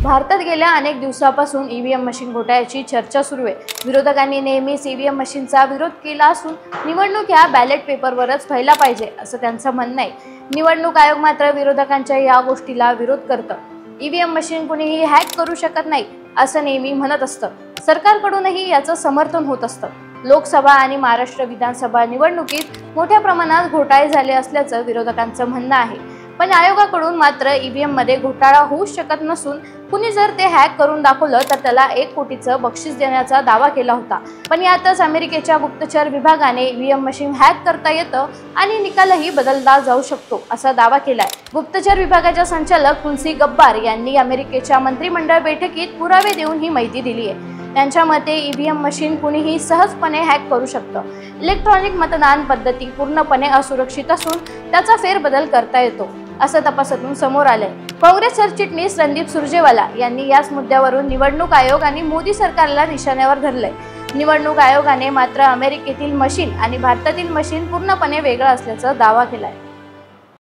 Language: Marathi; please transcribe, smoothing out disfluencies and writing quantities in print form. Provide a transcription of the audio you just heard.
भारतात गेल्या अनेक दिवसांपासून ईव्हीएम मशीन घोटाळ्याची चर्चा सुरू आहे। विरोधकांनी नेहमीच ईव्हीएम मशीनचा विरोध केला असून निवडणूक ह्या बॅलेट पेपरवरच व्हायला पाहिजे असं त्यांचं म्हणणं आहे। निवडणूक आयोग मात्र विरोधकांच्या या गोष्टीला विरोध करतं। ईव्हीएम मशीन कुणीही हॅक करू शकत नाही असं नेहमी म्हणत असतं। सरकारकडूनही याचं समर्थन होत असतं। लोकसभा आणि महाराष्ट्र विधानसभा निवडणुकीत मोठ्या प्रमाणात घोटाळे झाले असल्याचं विरोधकांचं म्हणणं आहे। पण आयोगाकडून मात्र ईव्हीएम मध्ये घोटाळा होऊ शकत नसून कुणी जर ते हॅक करून दाखवलं तर त्याला 1 कोटीचं बक्षीस देण्याचा दावा केला होता। पण यातच अमेरिकेच्या गुप्तचर विभागाने ईव्हीएम मशीन हॅक करता येतं आणि निकालही बदलला जाऊ शकतो असा दावा केलाय। गुप्तचर विभागाच्या संचालक तुलसी गब्बार यांनी अमेरिकेच्या मंत्रिमंडळ बैठकीत पुरावे देऊन ही माहिती दिली आहे। त्यांच्या मते ईव्हीएम मशीन कुणीही सहजपणे हॅक करू शकतं। इलेक्ट्रॉनिक मतदान पद्धती पूर्णपणे असुरक्षित असून त्याचा फेरबदल करता येतो असं तपासातून समोर आलंय। काँग्रेस सरचिटणीस रणदीप सुरजेवाला यांनी याच मुद्द्यावरून निवडणूक आयोग आणि मोदी सरकारला निशाण्यावर धरलंय। निवडणूक आयोगाने मात्र अमेरिकेतील मशीन आणि भारतातील मशीन पूर्णपणे वेगळं असल्याचा दावा केलाय।